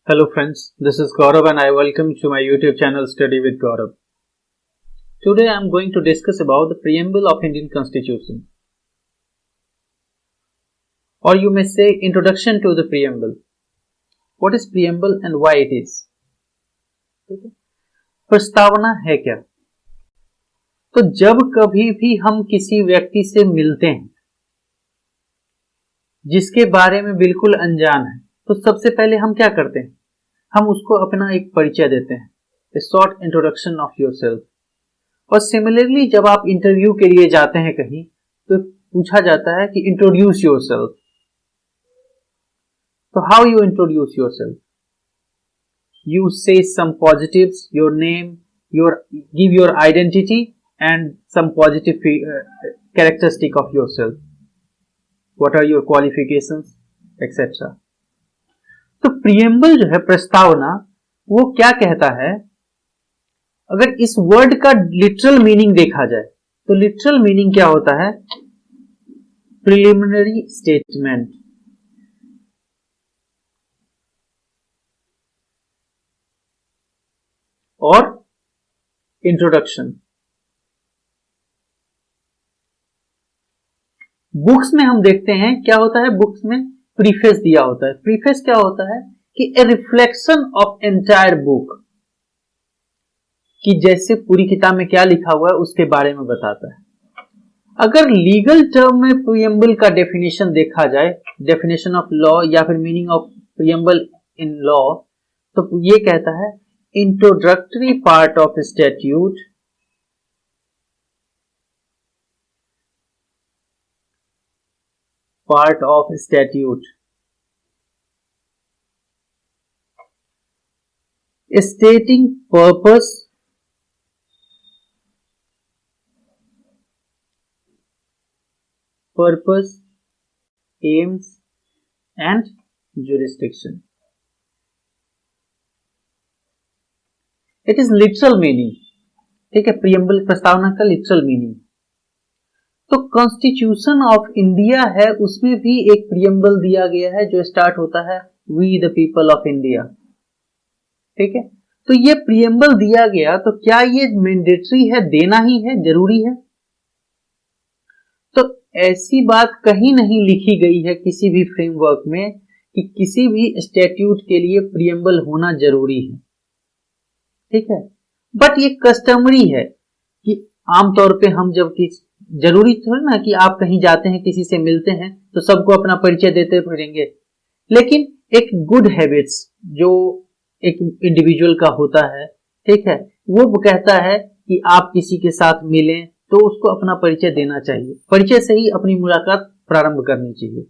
Hello friends, this is Gaurav and I welcome you to my YouTube channel Study with Gaurav. Today I am going to discuss about the preamble of Indian Constitution. Or you may say introduction to the preamble. What is preamble and why it is? प्रस्तावना है क्या? तो जब कभी भी हम किसी व्यक्ति से मिलते हैं जिसके बारे में बिल्कुल अनजान है, तो सबसे पहले हम क्या करते हैं? हम उसको अपना एक परिचय देते हैं, ए शॉर्ट इंट्रोडक्शन ऑफ योरसेल्फ। और सिमिलरली जब आप इंटरव्यू के लिए जाते हैं कहीं, तो पूछा जाता है कि इंट्रोड्यूस योरसेल्फ। तो how you introduce yourself? You say some positives, your name, give your identity and some positive characteristic of yourself, what are your qualifications etcetera. तो प्रीएम्बल जो है, प्रस्तावना, वो क्या कहता है? अगर इस वर्ड का लिटरल मीनिंग देखा जाए तो लिटरल मीनिंग क्या होता है? प्रिलिमिनरी स्टेटमेंट और इंट्रोडक्शन। बुक्स में हम देखते हैं क्या होता है, बुक्स में प्रीफेस दिया होता है। प्रीफेस क्या होता है कि a reflection of entire book, कि जैसे पूरी किताब में क्या लिखा हुआ है उसके बारे में बताता है। अगर लीगल टर्म में प्रीएम्बल का डेफिनेशन देखा जाए, डेफिनेशन ऑफ लॉ या फिर meaning of preamble in law, तो ये कहता है introductory part of statute stating purpose, aims and jurisdiction. It is literal meaning, ठीक है, प्रीएम्बल प्रस्तावना का लिटरल मीनिंग। तो कॉन्स्टिट्यूशन ऑफ इंडिया है, उसमें भी एक प्रीएम्बल दिया गया है जो स्टार्ट होता है we the people of India, ठीक है। तो ये प्रीएम्बल दिया गया, तो क्या ये मैंडेटरी है, देना ही है, जरूरी है? तो ऐसी बात कहीं नहीं लिखी गई है किसी भी फ्रेमवर्क में कि किसी भी स्टैट्यूट के लिए प्रीएम्बल होना जरूरी है, ठीक है। बट ये कस्टमरी है कि आमतौर पे हम जब जरूरी थोड़ा ना कि आप कहीं जाते हैं, किसी से मिलते हैं तो सबको अपना परिचय देते फिरेंगे, लेकिन एक गुड हैबिट्स जो एक इंडिविजुअल का होता है, ठीक है, वो कहता है कि आप किसी के साथ मिलें तो उसको अपना परिचय देना चाहिए, परिचय से ही अपनी मुलाकात प्रारंभ करनी चाहिए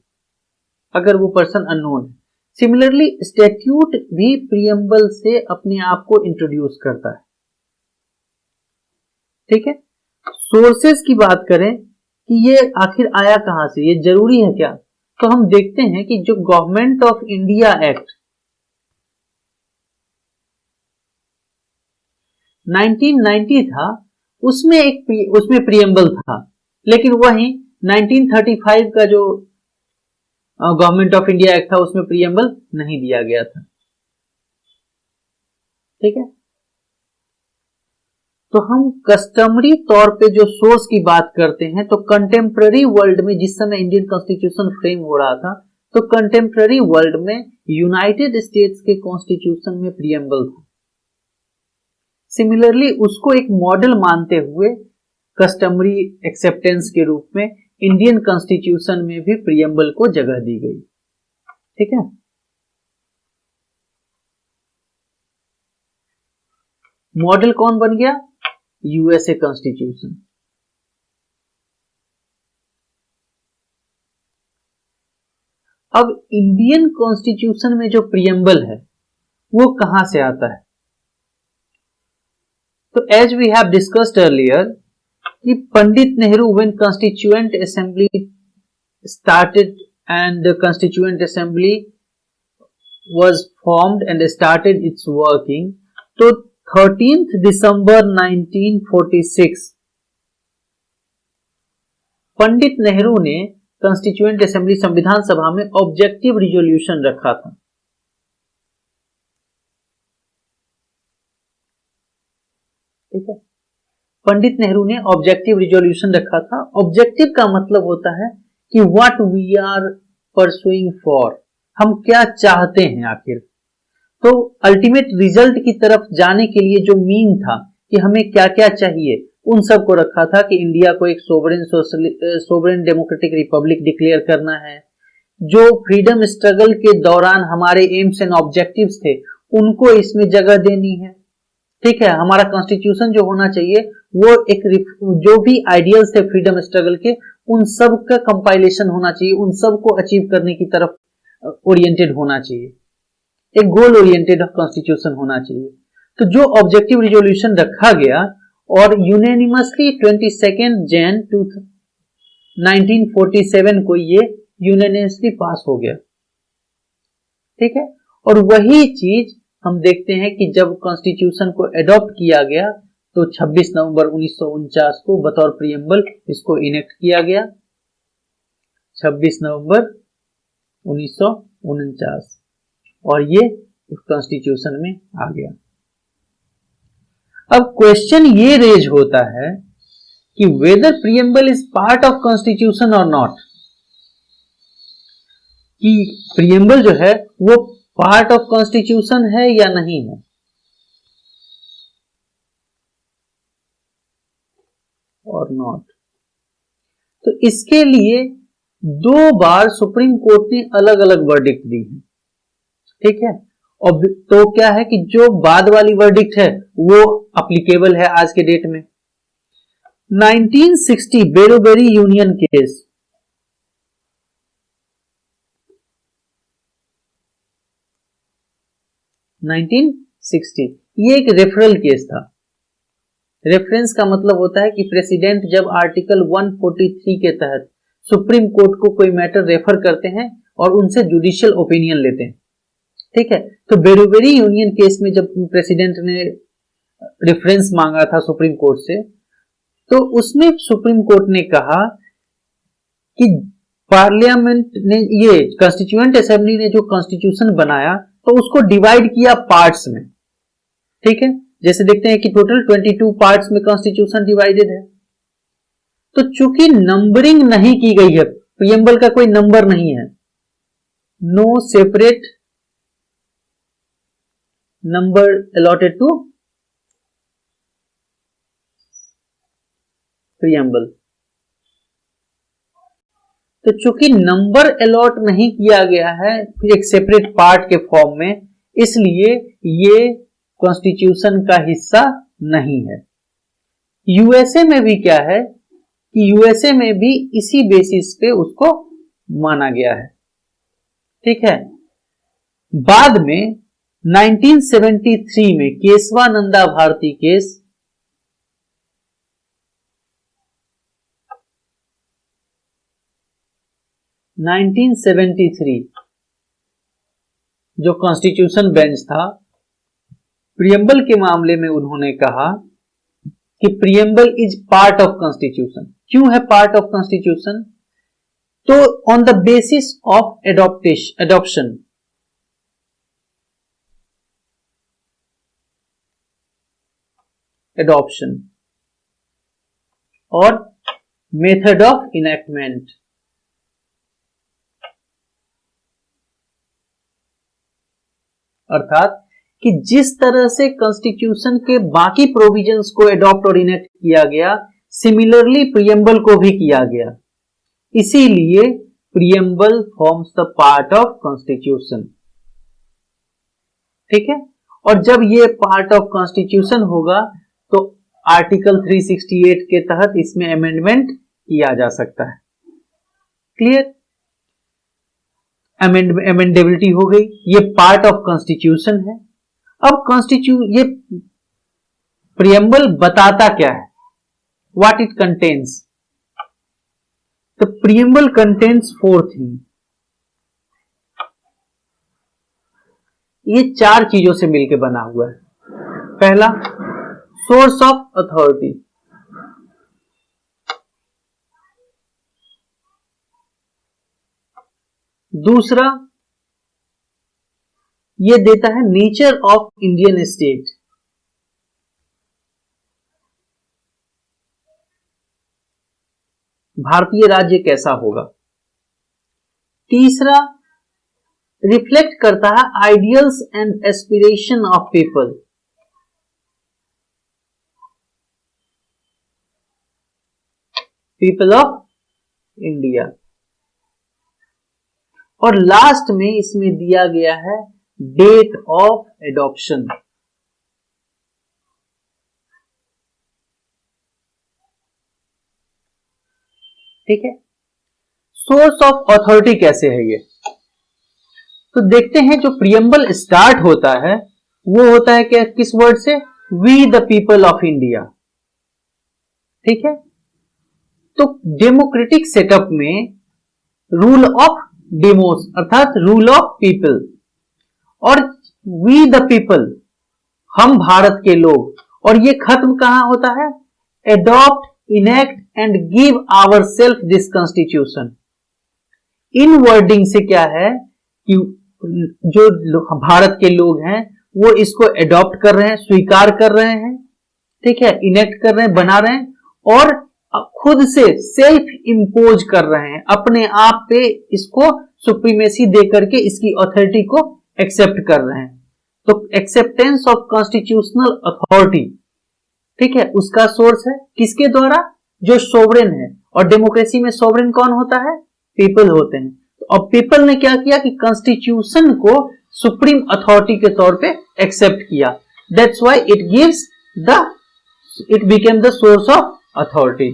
अगर वो पर्सन अननोन है। सिमिलरली स्टैट्यूट भी प्रीएम्बल से अपने आप को इंट्रोड्यूस करता है, ठीक है। सोर्सेस की बात करें कि ये आखिर आया कहां से, ये जरूरी है क्या, तो हम देखते हैं कि जो गवर्नमेंट ऑफ इंडिया एक्ट 1990 था, उसमें प्रीएम्बल था, लेकिन वहीं 1935 का जो गवर्नमेंट ऑफ इंडिया एक्ट था उसमें प्रीएम्बल नहीं दिया गया था, ठीक है। तो हम कस्टमरी तौर पे जो सोर्स की बात करते हैं, तो कंटेम्पररी वर्ल्ड में जिस समय इंडियन कॉन्स्टिट्यूशन फ्रेम हो रहा था, तो कंटेम्पररी वर्ल्ड में यूनाइटेड स्टेट्स के कॉन्स्टिट्यूशन में प्रीएम्बल था। सिमिलरली उसको एक मॉडल मानते हुए कस्टमरी एक्सेप्टेंस के रूप में इंडियन कॉन्स्टिट्यूशन में भी प्रीएम्बल को जगह दी गई, ठीक है। मॉडल कौन बन गया? USA constitution. अब इंडियन कॉन्स्टिट्यूशन में जो प्रीएम्बल है वो कहां से आता है? तो as we have discussed earlier कि Pandit Nehru when constituent assembly started and the constituent assembly was formed and started its working, तो 13 दिसंबर 1946 पंडित नेहरू ने कॉन्स्टिट्यूएंट असेंबली संविधान सभा में ऑब्जेक्टिव रिजोल्यूशन रखा था ठीक है। पंडित नेहरू ने ऑब्जेक्टिव रिजोल्यूशन रखा था। ऑब्जेक्टिव का मतलब होता है कि what we are pursuing for, हम क्या चाहते हैं आखिर। तो अल्टीमेट रिजल्ट की तरफ जाने के लिए जो मीन था कि हमें क्या क्या चाहिए, उन सब को रखा था कि इंडिया को एक सोवरेन डेमोक्रेटिक रिपब्लिक डिक्लेयर करना है। जो फ्रीडम स्ट्रगल के दौरान हमारे एम्स एंड ऑब्जेक्टिव्स थे उनको इसमें जगह देनी है। ठीक है, हमारा कॉन्स्टिट्यूशन जो होना चाहिए वो एक जो भी आइडियल्स थे फ्रीडम स्ट्रगल के, उन सब का कंपाइलेशन होना चाहिए, उन सब को अचीव करने की तरफ ओरिएंटेड होना चाहिए, एक गोल ओरिएंटेड कॉन्स्टिट्यूशन होना चाहिए। तो जो ऑब्जेक्टिव रिजोल्यूशन रखा गया और यूनानिमसली 22 जैन 1947 को ये यूनानिमसली पास हो गया। ठीक है, और वही चीज हम देखते हैं कि जब कॉन्स्टिट्यूशन को एडॉप्ट किया गया तो 26 नवंबर 1949 को बतौर प्रीएम्बल इसको इनेक्ट किया गया। 26 नवंबर 1949 और ये कॉन्स्टिट्यूशन में आ गया। अब क्वेश्चन ये रेज होता है कि whether preamble is part of constitution और नॉट, कि प्रीएम्बल जो है वो पार्ट ऑफ कॉन्स्टिट्यूशन है या नहीं है। और नॉट, तो इसके लिए 2 बार सुप्रीम कोर्ट ने अलग अलग वर्डिक्ट दी है। ठीक है, और तो क्या है कि जो बाद वाली वर्डिक्ट है वो अप्लीकेबल है आज के डेट में। 1960 बेरोबेरी यूनियन केस, ये एक रेफरल केस था। रेफरेंस का मतलब होता है कि प्रेसिडेंट जब आर्टिकल 143 के तहत सुप्रीम कोर्ट को कोई मैटर रेफर करते हैं और उनसे जुडिशियल ओपिनियन लेते हैं। ठीक है, तो बेरोबेरी यूनियन केस में जब प्रेसिडेंट ने रेफरेंस मांगा था सुप्रीम कोर्ट से, तो उसमें सुप्रीम कोर्ट ने कहा कि पार्लियामेंट ने, ये कॉन्स्टिट्यूएंट असेंबली ने जो कॉन्स्टिट्यूशन बनाया तो उसको डिवाइड किया पार्ट्स में। ठीक है, जैसे देखते हैं कि टोटल 22 पार्ट्स में कॉन्स्टिट्यूशन डिवाइडेड है। तो चूंकि नंबरिंग नहीं की गई है, प्रीएम्बल का कोई नंबर नहीं है, no separate number allotted to preamble, तो चूंकि नंबर अलॉट नहीं किया गया है एक सेपरेट पार्ट के फॉर्म में, इसलिए ये कॉन्स्टिट्यूशन का हिस्सा नहीं है। यूएसए में भी क्या है कि यूएसए में भी इसी बेसिस पे उसको माना गया है। ठीक है, बाद में 1973 में केशवानंदा भारती केस, जो कॉन्स्टिट्यूशन बेंच था, प्रीएम्बल के मामले में उन्होंने कहा कि preamble is part of constitution. क्यों है पार्ट ऑफ कॉन्स्टिट्यूशन? तो on the basis of adoption, और मेथड ऑफ इनैक्टमेंट, अर्थात कि जिस तरह से कॉन्स्टिट्यूशन के बाकी प्रोविजंस को एडॉप्ट और इनेक्ट किया गया, सिमिलरली प्रीएम्बल को भी किया गया। इसीलिए preamble forms the part of constitution. ठीक है, और जब ये पार्ट ऑफ कॉन्स्टिट्यूशन होगा तो आर्टिकल 368 के तहत इसमें अमेंडमेंट किया जा सकता है। क्लियर? अमेंडेबिलिटी हो गई, ये पार्ट ऑफ कॉन्स्टिट्यूशन है। अब ये प्रीएम्बल बताता क्या है? What it contains? The preamble contains 4 thing. ये 4 चीजों से मिलकर बना हुआ है। पहला, सोर्स ऑफ अथॉरिटी, दूसरा ये देता है नेचर ऑफ इंडियन स्टेट, भारतीय राज्य कैसा होगा। तीसरा, रिफ्लेक्ट करता है ideals and aspiration of people of India. और लास्ट में इसमें दिया गया है डेट ऑफ एडॉप्शन। ठीक है, सोर्स ऑफ अथॉरिटी कैसे है ये, तो देखते हैं। जो प्रियम्बल स्टार्ट होता है वो होता है क्या, किस वर्ड से, we the people of India. ठीक है, तो डेमोक्रेटिक सेटअप में रूल ऑफ डेमोस अर्थात रूल ऑफ पीपल, और वी द पीपल हम भारत के लोग, और ये खत्म कहां होता है, adopt, enact and give our self this constitution. इन वर्डिंग से क्या है कि जो भारत के लोग हैं वो इसको एडॉप्ट कर रहे हैं, स्वीकार कर रहे हैं, ठीक है, इनेक्ट कर रहे हैं, बना रहे हैं, और खुद से सेल्फ इंपोज कर रहे हैं, अपने आप पे इसको सुप्रीमेसी देकर के इसकी अथॉरिटी को एक्सेप्ट कर रहे हैं। तो एक्सेप्टेंस ऑफ कॉन्स्टिट्यूशनल अथॉरिटी, ठीक है, उसका सोर्स है किसके द्वारा, जो सोवरेन है। और डेमोक्रेसी में सोवरेन कौन होता है, पीपल होते हैं। तो अब पीपल ने क्या किया कि कॉन्स्टिट्यूशन को सुप्रीम अथॉरिटी के तौर पे एक्सेप्ट किया। That's why it became the source of authority.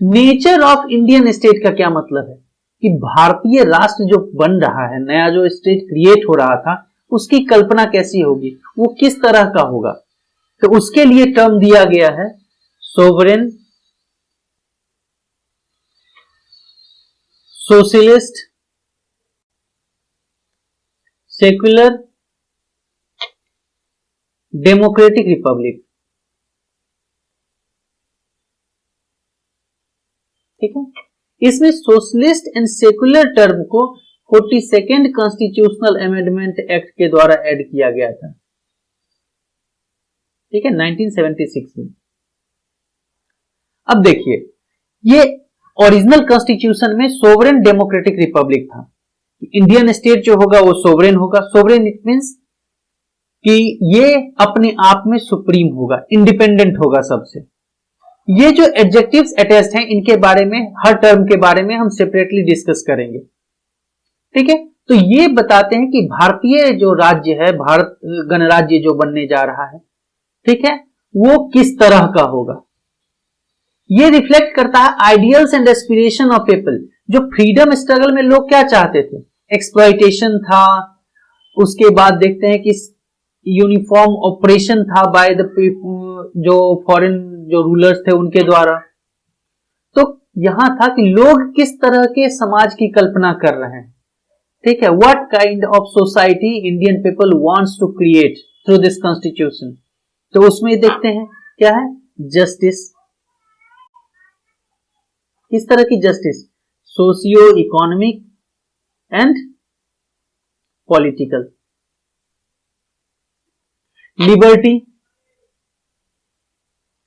Nature of Indian state का क्या मतलब है कि भारतीय राष्ट्र जो बन रहा है, नया जो स्टेट क्रिएट हो रहा था, उसकी कल्पना कैसी होगी, वो किस तरह का होगा। तो उसके लिए टर्म दिया गया है sovereign, socialist, secular, democratic Republic. ठीक है, इसमें सोशलिस्ट एंड सेक्युलर टर्म को 42nd कॉन्स्टिट्यूशनल अमेंडमेंट एक्ट के द्वारा ऐड किया गया था। ठीक है, 1976 में। अब देखिए, ये ओरिजिनल कॉन्स्टिट्यूशन में सोवरेन डेमोक्रेटिक रिपब्लिक था। इंडियन स्टेट जो होगा वो सोवरेन होगा। सोवरेन इट मींस कि ये अपने आप में सुप्रीम होगा, इंडिपेंडेंट होगा सबसे। ये जो एडजेक्टिव्स अटैच्ड हैं इनके बारे में, हर टर्म के बारे में हम सेपरेटली डिस्कस करेंगे। ठीक है, तो ये बताते हैं कि भारतीय जो राज्य है, भारत गणराज्य जो बनने जा रहा है, ठीक है, वो किस तरह का होगा। ये रिफ्लेक्ट करता है ideals and aspiration of people. जो फ्रीडम स्ट्रगल में लोग क्या चाहते थे, एक्सप्लॉइटेशन था, उसके बाद देखते हैं कि यूनिफॉर्म ऑपरेशन था बाय द जो फॉरेन जो रूलर्स थे उनके द्वारा। तो यहां था कि लोग किस तरह के समाज की कल्पना कर रहे हैं। ठीक है, what kind of society Indian people wants to create through this constitution. तो उसमें देखते हैं क्या है, जस्टिस। किस तरह की justice, socio economic and political. Liberty,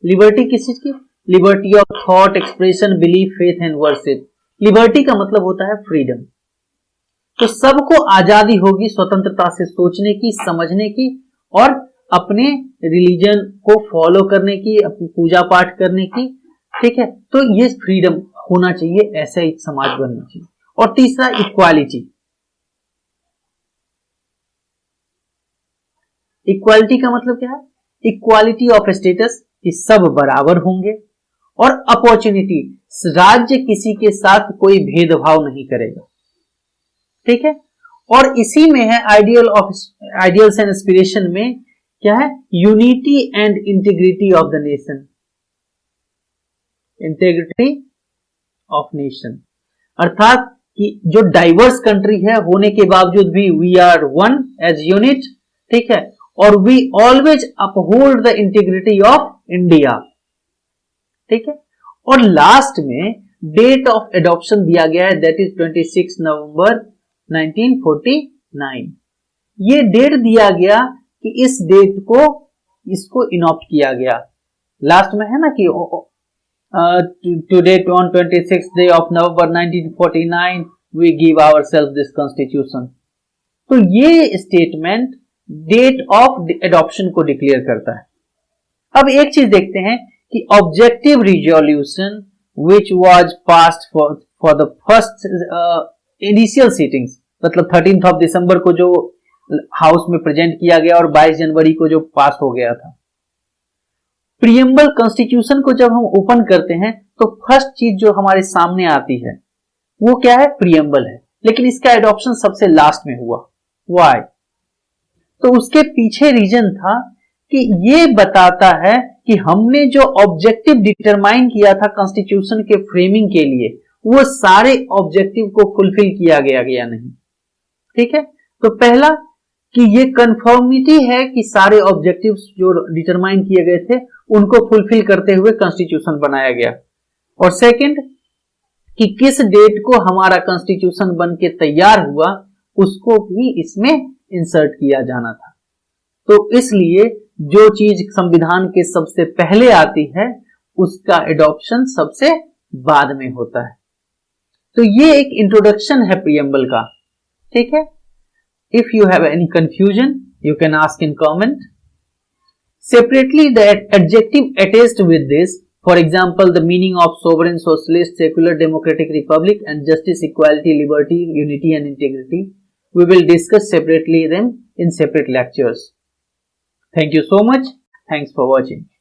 liberty किस चीज की, liberty of thought, expression, belief, faith and worship. Liberty का मतलब होता है फ्रीडम। तो सबको आजादी होगी स्वतंत्रता से सोचने की, समझने की, और अपने रिलीजन को फॉलो करने की, अपनी पूजा पाठ करने की। ठीक है, तो ये फ्रीडम होना चाहिए, ऐसा एक समाज बनना चाहिए। और तीसरा इक्वालिटी। इक्वालिटी का मतलब क्या है, इक्वालिटी ऑफ स्टेटस, कि सब बराबर होंगे, और अपॉर्चुनिटी, राज्य किसी के साथ कोई भेदभाव नहीं करेगा। ठीक है, और इसी में है आइडियल्स एंड एस्पिरेशन में क्या है, unity and integrity of the nation. Integrity of nation अर्थात कि जो डाइवर्स कंट्री है होने के बावजूद भी we are one as unit. ठीक है, और we always uphold the integrity of India. ठीक है, और लास्ट में डेट ऑफ एडॉप्शन दिया गया है, दैट इज 26 नवंबर 1949। ये डेट दिया गया कि इस डेट को इसको इनॉप्ट किया गया। लास्ट में है ना कि today on 26th day of November 1949 we give ourselves this constitution. तो ये स्टेटमेंट डेट ऑफ एडॉप्शन को डिक्लेयर करता है. अब एक चीज देखते हैं कि objective resolution which was passed for the first initial seatings, मतलब 13 दिसंबर को जो हाउस में प्रेजेंट किया गया और 22 जनवरी को जो पास हो गया था. प्रीएम्बल कॉन्स्टिट्यूशन को जब हम ओपन करते हैं तो फर्स्ट चीज जो हमारे सामने आती है वो क्या है? प्रीएम्बल है. लेकिन इसका एडॉप्शन सबसे लास्ट में हुआ. व्हाई? तो उसके पीछे रीजन था कि ये बताता है कि हमने जो ऑब्जेक्टिव डिटरमाइन किया था कॉन्स्टिट्यूशन के फ्रेमिंग के लिए वो सारे ऑब्जेक्टिव को फुलफिल किया गया नहीं. ठीक है, तो पहला कि ये कंफर्मिटी है कि सारे ऑब्जेक्टिव्स जो डिटरमाइन किए गए थे उनको फुलफिल करते हुए कॉन्स्टिट्यूशन बनाया गया. और सेकंड कि किस डेट को हमारा कॉन्स्टिट्यूशन बन के तैयार हुआ उसको भी इसमें इंसर्ट किया जाना था. तो इसलिए जो चीज संविधान के सबसे पहले आती है उसका एडॉप्शन सबसे बाद में होता है. तो ये एक इंट्रोडक्शन है प्रीएम्बल का. ठीक है, if you have any confusion you can ask in comment. Separately, the adjective attached with this, for example, the meaning of sovereign, socialist, secular, democratic republic and justice, equality, liberty, unity and integrity, we will discuss separately them in separate lectures. Thank you so much. Thanks for watching.